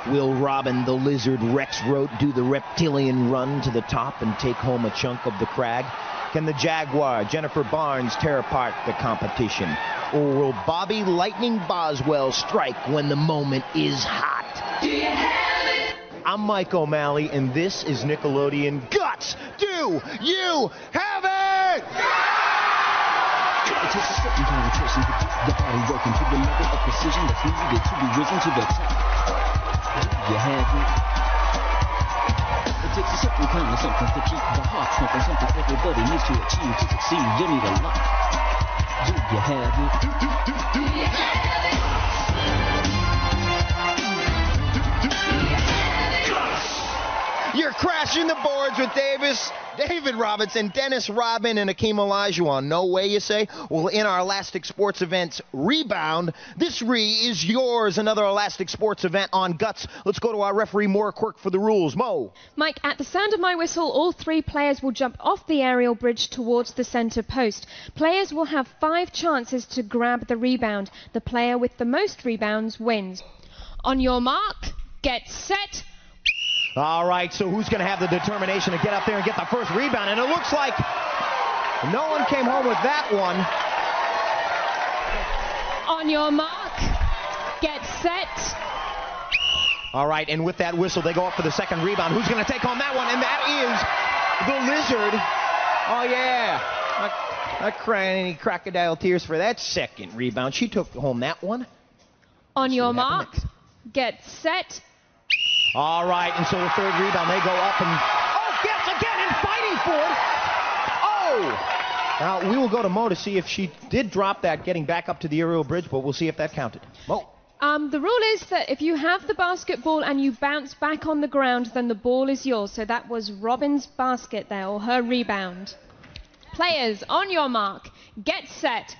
Will Robin the Lizard Rexroat do the reptilian run to the top and take home a chunk of the crag? Can the Jaguar, Jennifer Barnes, tear apart the competition? Or will Bobby Lightning Boswell strike when the moment is hot? Do you have it? I'm Mike O'Malley, and this is Nickelodeon Guts. Do you have it? It takes a certain kind of person to get the body working to the level of precision that's needed to be risen to the top. Do you have it? It takes a certain kind of something to keep the heart pumping, something everybody needs to achieve to succeed. You need a lot. Do you have it? Do you have it? You're crashing the boards with David Robinson, Dennis Rodman, and Akeem Olajuwon. No way, you say? Well, in our Elastic Sports events, Rebound, this is yours. Another Elastic Sports event on Guts. Let's go to our referee, Maura Quirk, for the rules. Mo. Mike, at the sound of my whistle, all three players will jump off the aerial bridge towards the center post. Players will have 5 chances to grab the rebound. The player with the most rebounds wins. On your mark, get set. All right, so who's going to have the determination to get up there and get the first rebound? And it looks like no one came home with that one. On your mark, get set. All right, and with that whistle, they go up for the second rebound. Who's going to take home that one? And that is the Lizard. Oh, yeah. Not crying any crocodile tears for that second rebound. She took home that one. On your mark, get set. All right, and so the third rebound, they go up and, oh, yes, again, and fighting for it. Oh! Now, we will go to Mo to see if she did drop that getting back up to the aerial bridge, but we'll see if that counted. Mo. The rule is that if you have the basketball and you bounce back on the ground, then the ball is yours. So that was Robin's basket there, or her rebound. Players, on your mark, get set.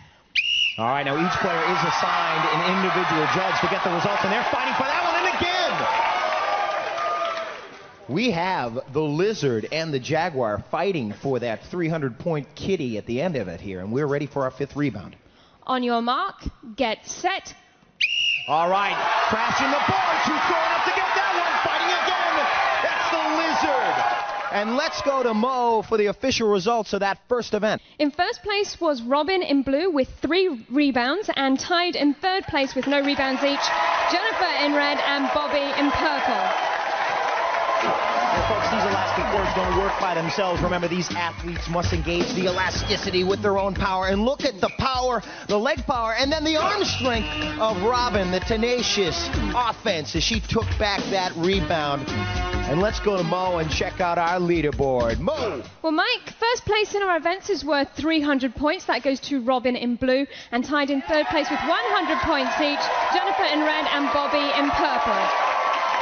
All right, now each player is assigned an individual judge to get the results, and they're fighting for that one, and again! We have the Lizard and the Jaguar fighting for that 300-point kitty at the end of it here, and we're ready for our 5th rebound. On your mark, get set. All right, crashing the boards. Who's going up to get that one? Fighting again. That's the Lizard. And let's go to Mo for the official results of that first event. In first place was Robin in blue with 3 rebounds, and tied in third place with no rebounds each, Jennifer in red and Bobby in purple. Well, folks, these elastic cords don't work by themselves. Remember, these athletes must engage the elasticity with their own power. And look at the power, the leg power, and then the arm strength of Robin, the tenacious offense as she took back that rebound. And let's go to Mo and check out our leaderboard. Mo! Well, Mike, first place in our events is worth 300 points. That goes to Robin in blue, and tied in third place with 100 points each, Jennifer in red and Bobby in purple.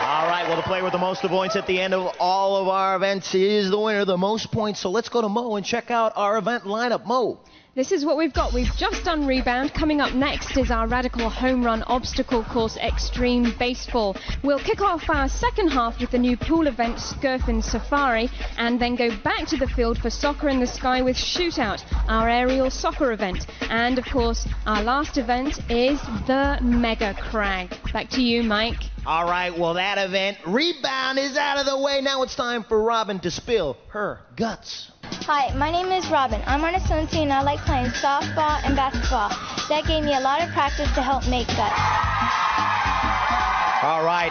All right, well, the player with the most points at the end of all of our events is the winner, the most points. So let's go to Mo and check out our event lineup. Mo. This is what we've got. We've just done Rebound. Coming up next is our radical home run obstacle course, Extreme Baseball. We'll kick off our second half with the new pool event, Skurfin Safari, and then go back to the field for Soccer in the Sky with Shootout, our aerial soccer event. And, of course, our last event is the MegaCrag. Back to you, Mike. All right, well, that event, Rebound, is out of the way. Now it's time for Robin to spill her guts. Hi, my name is Robin. I'm on a swim team and I like playing softball and basketball. That gave me a lot of practice to help make that. All right.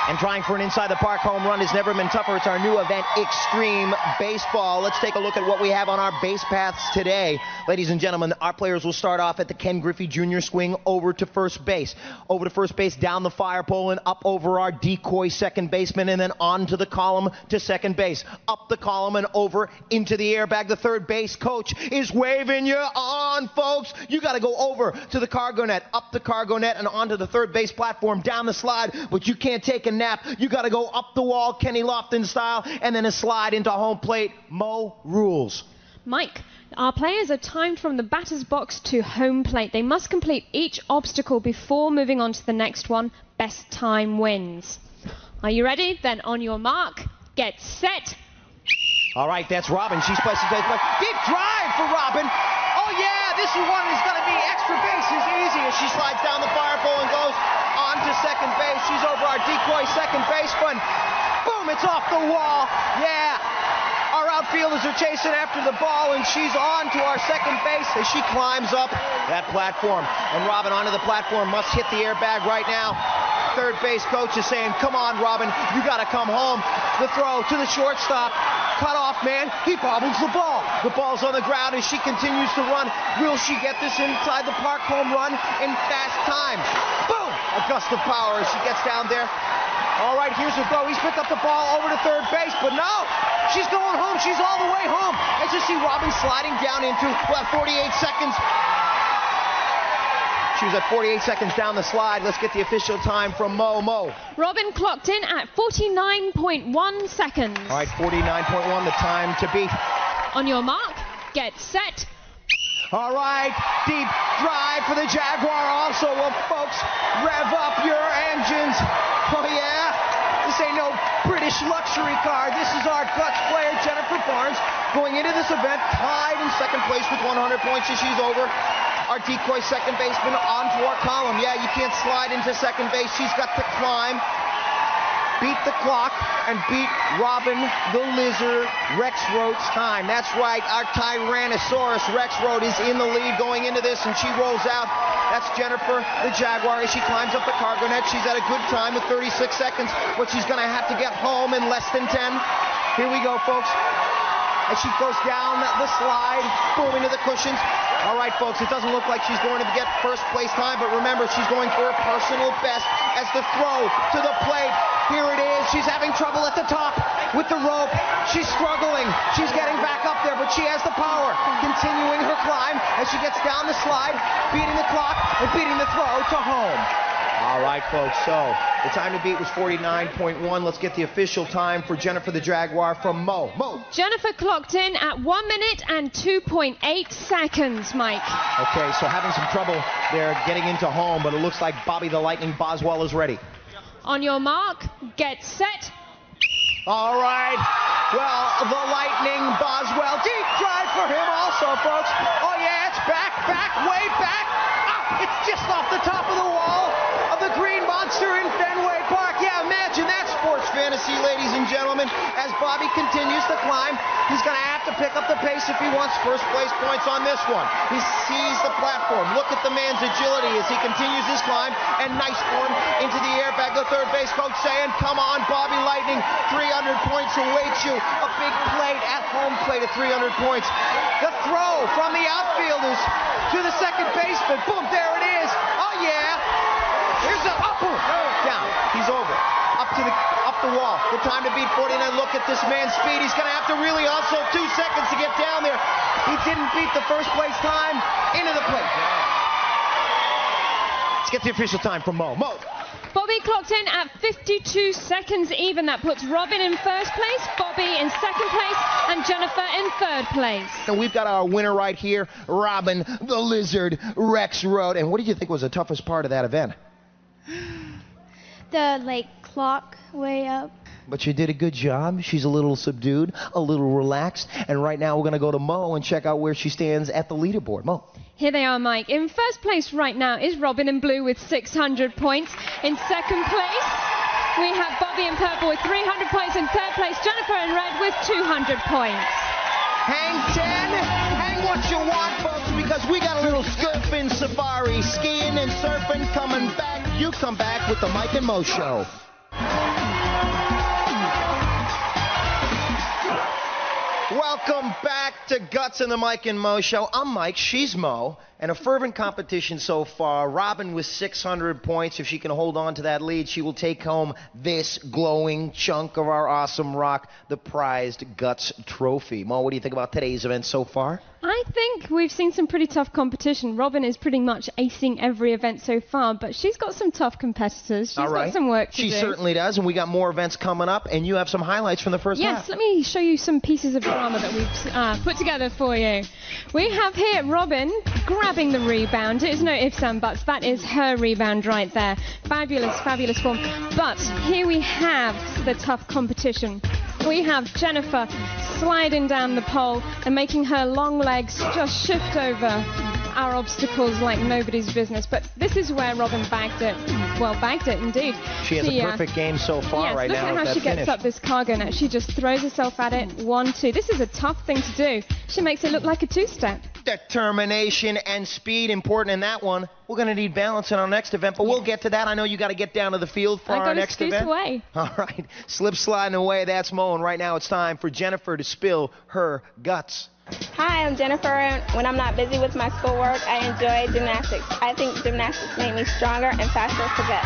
And trying for an inside-the-park home run has never been tougher. It's our new event, Extreme Baseball. Let's take a look at what we have on our base paths today. Ladies and gentlemen, our players will start off at the Ken Griffey Jr. swing over to first base. Over to first base, down the fire pole, and up over our decoy second baseman, and then onto the column to second base. Up the column and over into the airbag. The third base coach is waving you on, folks. You got to go over to the cargo net, up the cargo net, and onto the third base platform, down the slide, but you can't take a nap. You got to go up the wall, Kenny Lofton style, and then a slide into home plate. Mo rules. Mike, our players are timed from the batter's box to home plate. They must complete each obstacle before moving on to the next one. Best time wins. Are you ready? Then on your mark, get set. All right, that's Robin. She's placing deep drive for Robin. Oh, yeah, this one is going to be extra bases easy as she slides down the fire pole and goes on to second base. She's over our decoy second baseman. Boom, it's off the wall. Yeah. Our outfielders are chasing after the ball, and she's on to our second base as she climbs up that platform. And Robin onto the platform, must hit the airbag right now. Third base coach is saying, come on, Robin, you got to come home. The throw to the shortstop. Cut off, man. He bobbles the ball. The ball's on the ground as she continues to run. Will she get this inside the park home run in fast time? Boom! A gust of power as she gets down there. All right, here's her throw. He's picked up the ball over to third base, but no! She's going home. She's all the way home. As you see Robin sliding down into, 48 seconds. She was at 48 seconds down the slide. Let's get the official time from Mo. Mo. Robin clocked in at 49.1 seconds. All right, 49.1, the time to beat. On your mark, get set. All right, deep drive for the Jaguar also. Well, folks, rev up your engines. Oh, yeah. This ain't no British luxury car. This is our Guts player, Jennifer Barnes, going into this event tied in second place with 100 points as she's over our decoy second baseman onto our column. Yeah, you can't slide into second base. She's got to climb, beat the clock, and beat Robin the Lizard Rexroat's time. That's right, our Tyrannosaurus Rexroat is in the lead going into this, and she rolls out. That's Jennifer the Jaguar as she climbs up the cargo net. She's at a good time with 36 seconds, but she's going to have to get home in less than 10. Here we go, folks. As she goes down the slide, boom, into the cushions. All right, folks, it doesn't look like she's going to get first place time, but remember, she's going for a personal best as the throw to the plate. Here it is. She's having trouble at the top with the rope. She's struggling. She's getting back up there, but she has the power. Continuing her climb as she gets down the slide, beating the clock and beating the throw to home. All right, folks, so the time to beat was 49.1. Let's get the official time for Jennifer the Jaguar from Mo. Mo. Jennifer clocked in at 1 minute and 2.8 seconds, Mike. Okay, so having some trouble there getting into home, but it looks like Bobby the Lightning Boswell is ready. On your mark, get set. All right. Well, the Lightning Boswell. Deep drive for him also, folks. Oh, yeah, it's back, way back. Ah, it's just off the top of the wall of the Green Monster in Fenway Park. Yeah, imagine that sports fantasy, ladies and gentlemen. As Bobby continues to climb, he's going to have to pick up the pace if he wants first place points on this one. He sees the platform. Look at the man's agility as he continues his climb, and nice form into the airbag. The third base coach saying, come on, Bobby Lightning, 300 points awaits you. A big plate at home plate at 300 points. The throw from the outfielders to the second baseman. Boom, there it is. Oh, yeah. Here's the down. He's over. Up the wall. The time to beat 49. Look at this man's speed. He's going to have to really also 2 seconds to get down there. He didn't beat the first place time. Into the plate. Let's get the official time from Mo. Mo. Bobby clocked in at 52 seconds even. That puts Robin in first place, Bobby in second place, and Jennifer in third place. And we've got our winner right here, Robin the Lizard Rexroat. And what did you think was the toughest part of that event? The, clock way up. But you did a good job. She's a little subdued, a little relaxed. And right now we're going to go to Mo and check out where she stands at the leaderboard. Mo. Here they are, Mike. In first place right now is Robin in blue with 600 points. In second place, we have Bobby in purple with 300 points. In third place, Jennifer in red with 200 points. Hang 10, hang what you want, folks, because we got a little Skurfin Safari, skiing and surfing coming back. You come back with the Mike and Mo Show. Welcome back to Guts and the Mike and Mo Show. I'm Mike, she's Mo, and a fervent competition so far. Robin with 600 points. If she can hold on to that lead, she will take home this glowing chunk of our awesome rock, the prized Guts trophy. Mo, what do you think about today's event so far? I think we've seen some pretty tough competition. Robin is pretty much acing every event so far, but she's got some tough competitors. She's got some work to do. She certainly does, and we got more events coming up, and you have some highlights from the first half. Yes, let me show you some pieces of drama that we've put together for you. We have here Robin grabbing the rebound. It's no ifs and buts. That is her rebound right there. Fabulous, fabulous form. But here we have the tough competition. We have Jennifer sliding down the pole and making her long legs just shift over our obstacles like nobody's business, but this is where Robin bagged it. Well, bagged it indeed. She has a perfect game so far right now. Look at how she gets up this cargo now. She just throws herself at it. 1, 2. This is a tough thing to do. She makes it look like a two-step. Determination and speed important in that one. We're going to need balance in our next event, but we'll get to that. I know you got to get down to the field for our next event. Away. All right, slip sliding away. That's Mo, and right now it's time for Jennifer to spill her guts. Hi, I'm Jennifer. When I'm not busy with my schoolwork, I enjoy gymnastics. I think gymnastics make me stronger and faster to vet.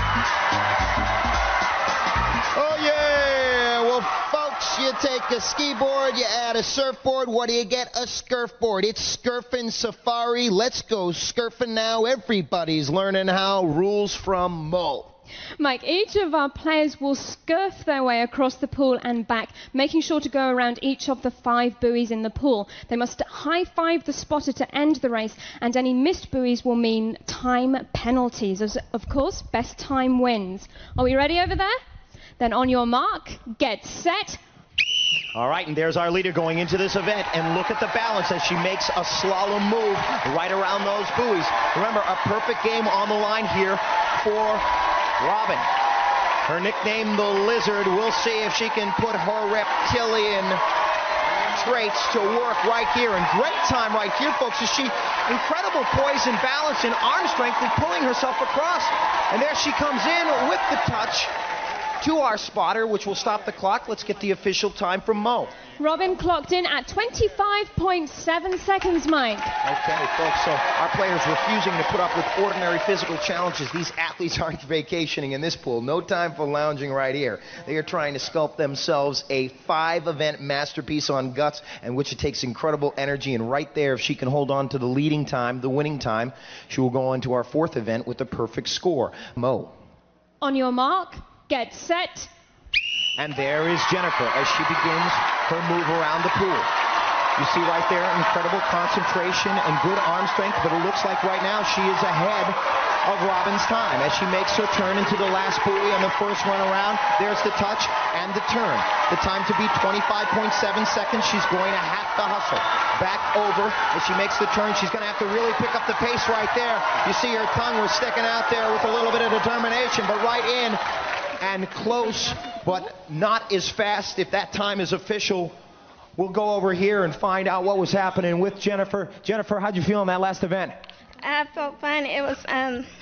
Oh yeah! Well, folks, you take a ski board, you add a surfboard. What do you get? A Skurfboard. It's Skurfin Safari. Let's go Skurfing now. Everybody's learning how. Rules from Mo. Mike, each of our players will scurf their way across the pool and back, making sure to go around each of the 5 buoys in the pool. They must high-five the spotter to end the race, and any missed buoys will mean time penalties. Of course, best time wins. Are we ready over there? Then on your mark, get set. All right, and there's our leader going into this event, and look at the balance as she makes a slalom move right around those buoys. Remember, a perfect game on the line here for Robin. Her nickname, the Lizard. We'll see if she can put her reptilian traits to work right here. And great time right here, folks, is she incredible poise and balance and arm strength in pulling herself across. And there she comes in with the touch to our spotter, which will stop the clock. Let's get the official time from Mo. Robin clocked in at 25.7 seconds, Mike. Okay, folks, so our players refusing to put up with ordinary physical challenges. These athletes aren't vacationing in this pool. No time for lounging right here. They are trying to sculpt themselves a 5-event masterpiece on guts, and which it takes incredible energy. And right there, if she can hold on to the leading time, the winning time, she will go on to our 4th event with the perfect score. Mo. On your mark, get set. And there is Jennifer as she begins her move around the pool. You see right there, incredible concentration and good arm strength, but it looks like right now she is ahead of Robin's time as she makes her turn into the last buoy on the first run around. There's the touch and the turn. The time to beat 25.7 seconds. She's going to have to hustle. Back over as she makes the turn. She's going to have to really pick up the pace right there. You see her tongue was sticking out there with a little bit of determination, but right in and close, but not as fast. If that time is official, we'll go over here and find out what was happening with Jennifer. Jennifer, how'd you feel in that last event? I felt fun. It was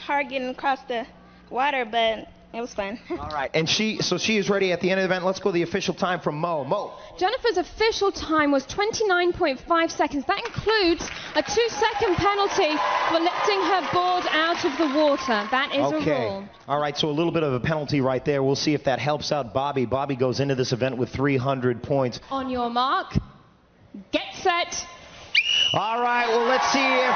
hard getting across the water, but it was fun. All right, and she is ready at the end of the event. Let's go to the official time from Mo. Mo. Jennifer's official time was 29.5 seconds. That includes a 2-second penalty for lifting her board out of the water. That is a rule. All right, so a little bit of a penalty right there. We'll see if that helps out Bobby. Bobby goes into this event with 300 points. On your mark, get set. All right, well, let's see if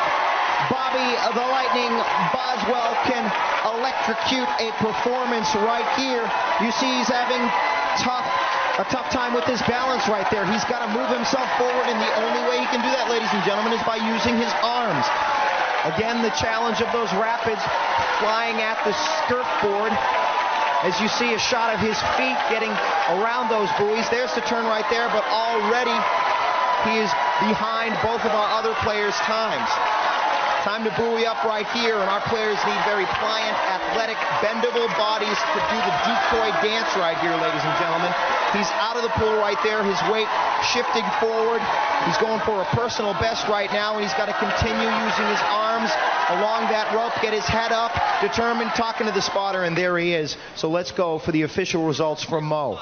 Bobby the Lightning Boswell can electrocute a performance right here. You see he's having a tough time with his balance right there. He's got to move himself forward, and the only way he can do that, ladies and gentlemen, is by using his arms. Again, the challenge of those rapids flying at the surfboard. As you see a shot of his feet getting around those buoys. There's the turn right there, but already he is behind both of our other players' times. Time to buoy up right here, and our players need very pliant, athletic, bendable bodies to do the decoy dance right here, ladies and gentlemen. He's out of the pool right there, his weight shifting forward. He's going for a personal best right now, and he's got to continue using his arms along that rope, get his head up, determined, talking to the spotter, and there he is. So let's go for the official results from Mo.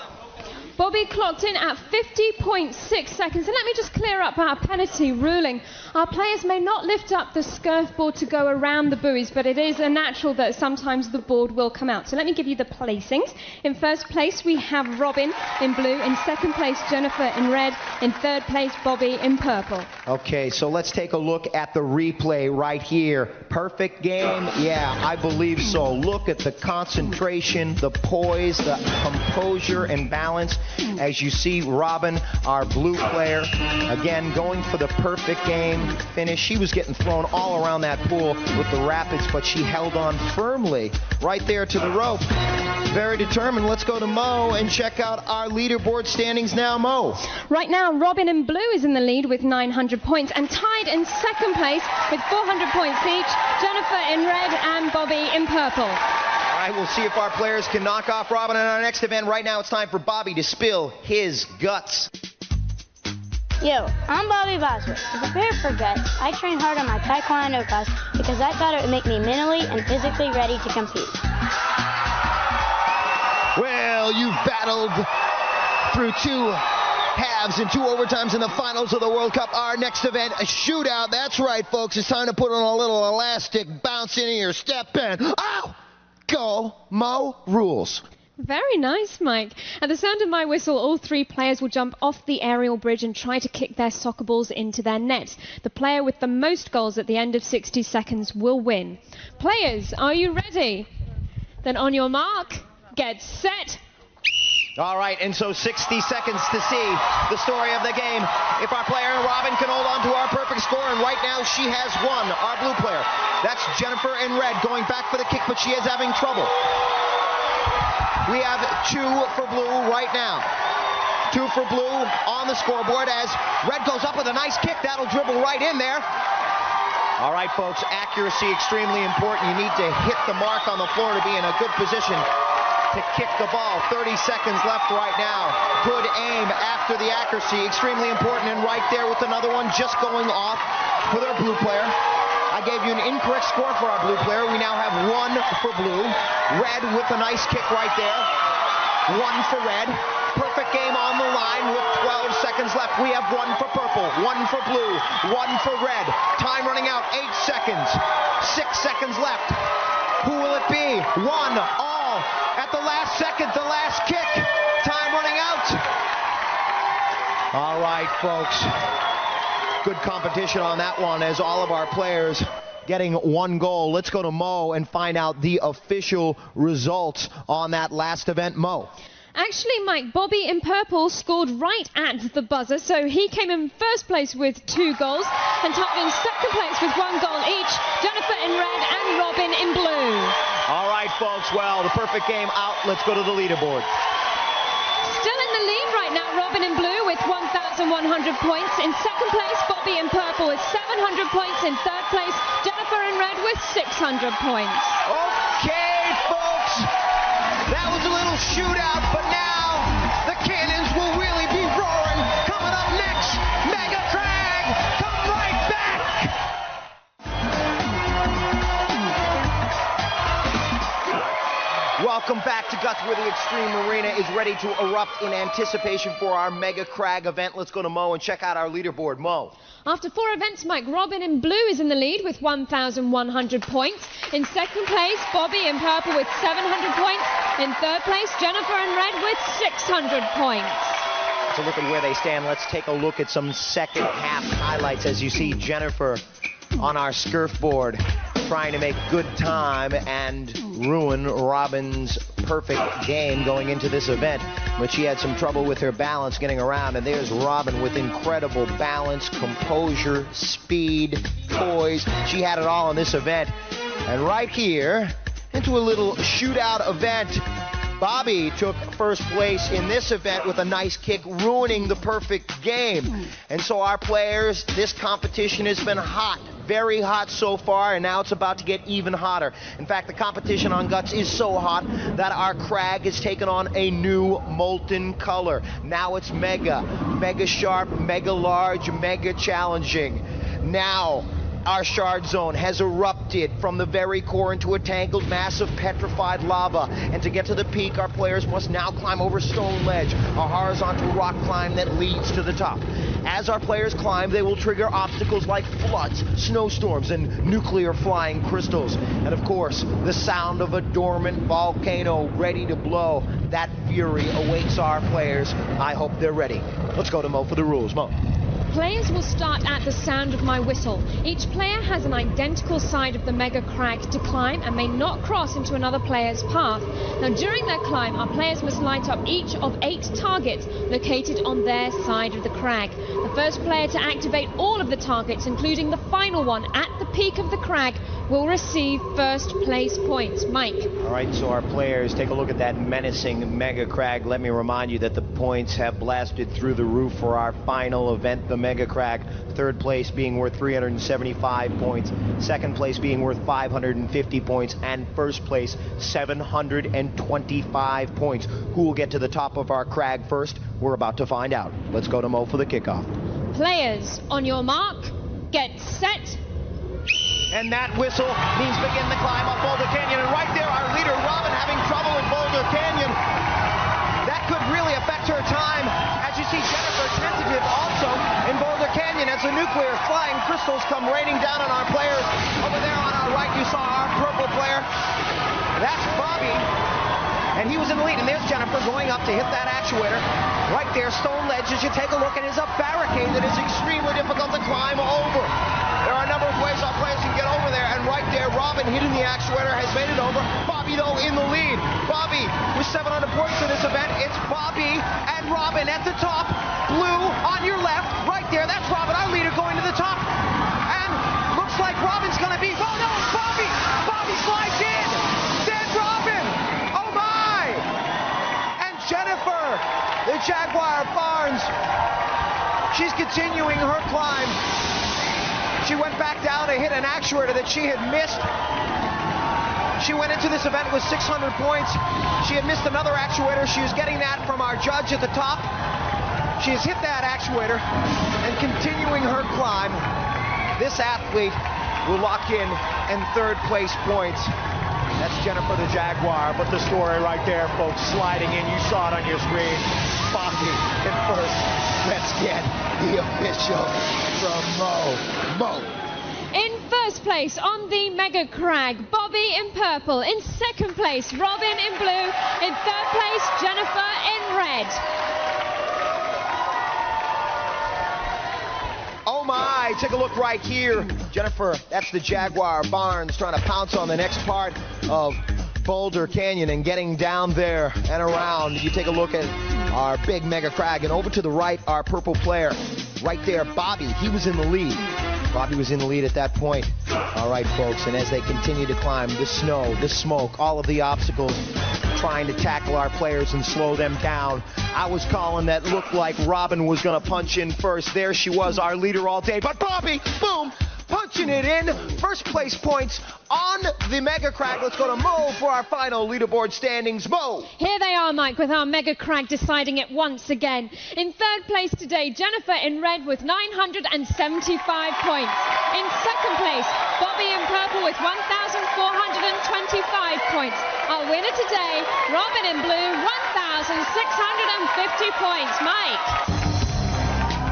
Bobby clocked in at 50.6 seconds. And let me just clear up our penalty ruling. Our players may not lift up the surfboard to go around the buoys, but it is a natural that sometimes the board will come out. So let me give you the placings. In first place, we have Robin in blue. In second place, Jennifer in red. In third place, Bobby in purple. Okay, so let's take a look at the replay right here. Perfect game? Yeah, I believe so. Look at the concentration, the poise, the composure and balance. As you see Robin, our blue player, again going for the perfect game finish. She was getting thrown all around that pool with the rapids, but she held on firmly right there to the rope. Very determined. Let's go to Mo and check out our leaderboard standings now. Mo. Right now, Robin in blue is in the lead with 900 points, and tied in second place with 400 points each, Jennifer in red and Bobby in purple. All right, we'll see if our players can knock off Robin in our next event. Right now, it's time for Bobby to spill his guts. Yo, I'm Bobby Boswell. To prepare for guts, I train hard on my Taekwondo class because I thought it would make me mentally and physically ready to compete. Well, you've battled through 2 halves and 2 overtimes in the finals of the World Cup. Our next event, a shootout. That's right, folks. It's time to put on a little elastic bounce into your step and ow! Go, Mo, rules. Very nice, Mike. At the sound of my whistle, all 3 players will jump off the aerial bridge and try to kick their soccer balls into their net. The player with the most goals at the end of 60 seconds will win. Players, are you ready? Then on your mark, get set. All right, and so 60 seconds to see the story of the game. If our player Robin can hold on to our perfect score, and right now she has won, our blue player. That's Jennifer in red going back for the kick, but she is having trouble. We have 2 for blue right now. 2 for blue on the scoreboard as red goes up with a nice kick. That'll dribble right in there. All right, folks, accuracy extremely important. You need to hit the mark on the floor to be in a good position to kick the ball. 30 seconds left right now. Good aim after the accuracy, extremely important. And right there with another one just going off for their blue player. I gave you an incorrect score for our blue player. We now have 1 for blue. Red with a nice kick right there. 1 for red. Perfect game on the line with 12 seconds left. We have 1 for purple, 1 for blue, 1 for red. Time running out, 8 seconds. 6 seconds left. Who will it be? 1 all at the last second, the last kick. Time running out. All right, folks. Good competition on that one as all of our players getting 1 goal. Let's go to Mo and find out the official results on that last event. Mo. Actually, Mike, Bobby in purple scored right at the buzzer, so he came in first place with 2 goals, and tied in second place with 1 goal each, Jennifer in red and Robin in blue. All right, folks, well, the perfect game out. Let's go to the leaderboard. Still in the lead right now, Robin in blue with 1,100 points. In second place, Bobby in purple with 700 points. In third place, Jennifer in red with 600 points. Okay, folks, that was a little shootout, but now the cannons will really be roaring. Coming up next, MegaCrag, come right back. Welcome back to Guts, where the Extreme Arena is ready to erupt in anticipation for our MegaCrag event. Let's go to Mo and check out our leaderboard. Mo. After 4 events, Mike, Robin in blue is in the lead with 1,100 points. In second place, Bobby in purple with 700 points. In third place, Jennifer in red with 600 points. To look at where they stand, let's take a look at some second half highlights as you see Jennifer on our Skurfboard trying to make good time and ruin Robin's perfect game going into this event. But she had some trouble with her balance getting around, and there's Robin with incredible balance, composure, speed, poise. She had it all in this event. And right here, into a little shootout event, Bobby took first place in this event with a nice kick, ruining the perfect game. And so our players, this competition has been hot. Very hot so far, and now it's about to get even hotter. In fact, the competition on Guts is so hot that our crag has taken on a new molten color. Now it's mega, mega sharp, mega large, mega challenging. Now our shard zone has erupted from the very core into a tangled mass of petrified lava. And to get to the peak, our players must now climb over stone ledge, a horizontal rock climb that leads to the top. As our players climb, they will trigger obstacles like floods, snowstorms, and nuclear flying crystals. And of course, the sound of a dormant volcano ready to blow. That fury awaits our players. I hope they're ready. Let's go to Mo for the rules. Mo. Players will start at the sound of my whistle. Each player has an identical side of the MegaCrag to climb and may not cross into another player's path. Now, during their climb, our players must light up each of 8 targets located on their side of the crag. The first player to activate all of the targets, including the final one at the peak of the crag, will receive first place points. Mike. All right, so our players, take a look at that menacing MegaCrag. Let me remind you that the points have blasted through the roof for our final event, the MegaCrag. Third place being worth 375 points, second place being worth 550 points, and first place 725 points. Who will get to the top of our crag first? We're about to find out. Let's go to Mo for the kickoff. Players, on your mark, get set. And that whistle means begin the climb up Boulder Canyon. And right there, our leader, Robin, having trouble in Boulder Canyon. That could really affect her time. As you see, Jennifer tentative also in Boulder Canyon as the nuclear flying crystals come raining down on our players. Over there on our right, you saw our purple player. That's Bobby. And he was in the lead. And there's Jennifer going up to hit that actuator. Right there, stone ledge, as you take a look, and is a barricade that is extremely difficult to climb over. There are a number of ways our players can get over there, and right there, Robin hitting the actuator has made it over. Bobby, though, in the lead. Bobby with 700 points in this event. It's Bobby and Robin at the top. Blue on your left. Right there, that's Robin, our leader, going to the top. And looks like Robin's going to be... Oh, no, it's Bobby! Bobby slides in! Then Robin! Oh, my! And Jennifer, the Jaguar Barnes, she's continuing her climb. She went back down to hit an actuator that she had missed. She went into this event with 600 points. She had missed another actuator. She was getting that from our judge at the top. She has hit that actuator and continuing her climb. This athlete will lock in third place points. That's Jennifer the Jaguar, but the story right there, folks, sliding in. You saw it on your screen. Bobby in first. Let's get the official from Mo. In first place on the MegaCrag, Bobby in purple. In second place, Robin in blue. In third place, Jennifer in red. Oh my, take a look right here. Jennifer, that's the Jaguar Barnes trying to pounce on the next part of Boulder Canyon and getting down there and around. You take a look at our big MegaCrag, and over to the right, our purple player. Right there, Bobby, he was in the lead. Bobby was in the lead at that point. All right, folks, and as they continue to climb, the snow, the smoke, all of the obstacles, trying to tackle our players and slow them down. I was calling that looked like Robin was going to punch in first. There she was, our leader all day. But Bobby, boom, punching it in. First place points on the MegaCrag. Let's go to Mo for our final leaderboard standings. Mo. Here they are, Mike, with our MegaCrag deciding it once again. In third place today, Jennifer in red with 975 points. In second place, Bobby in purple with 1,425 points. Our winner today, Robin in blue, 1,650 points. Mike.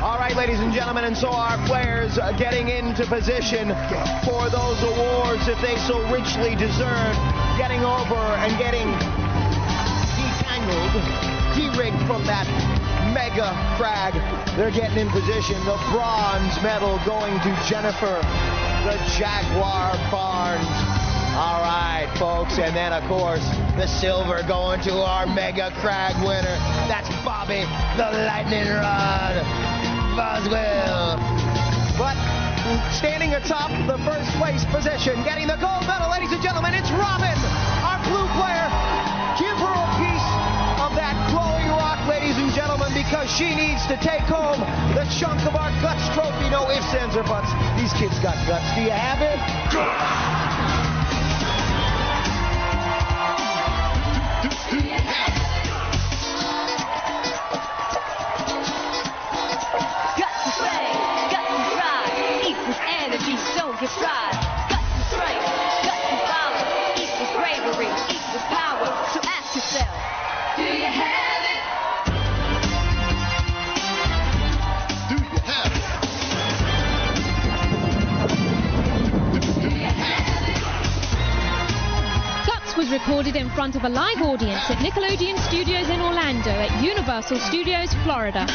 All right, ladies and gentlemen, and so our players getting into position for those awards that they so richly deserve, getting over and getting detangled, de-rigged from that MegaCrag. They're getting in position. The bronze medal going to Jennifer, the Jaguar Barnes. All right, folks, and then, of course, the silver going to our MegaCrag winner. That's Bobby, the lightning rod, Boswell. But standing atop the first place position, getting the gold medal, ladies and gentlemen, it's Robin, our blue player. Give her a piece of that glowing rock, ladies and gentlemen, because she needs to take home the chunk of our guts trophy. No ifs, ands, or buts. These kids got guts. Do you have it? Don't get fried. Guts and strength, guts and power, equals bravery, equals power. So ask yourself, do you have it? Do you have it? Do you have it? Guts was recorded in front of a live audience at Nickelodeon Studios in Orlando at Universal Studios, Florida.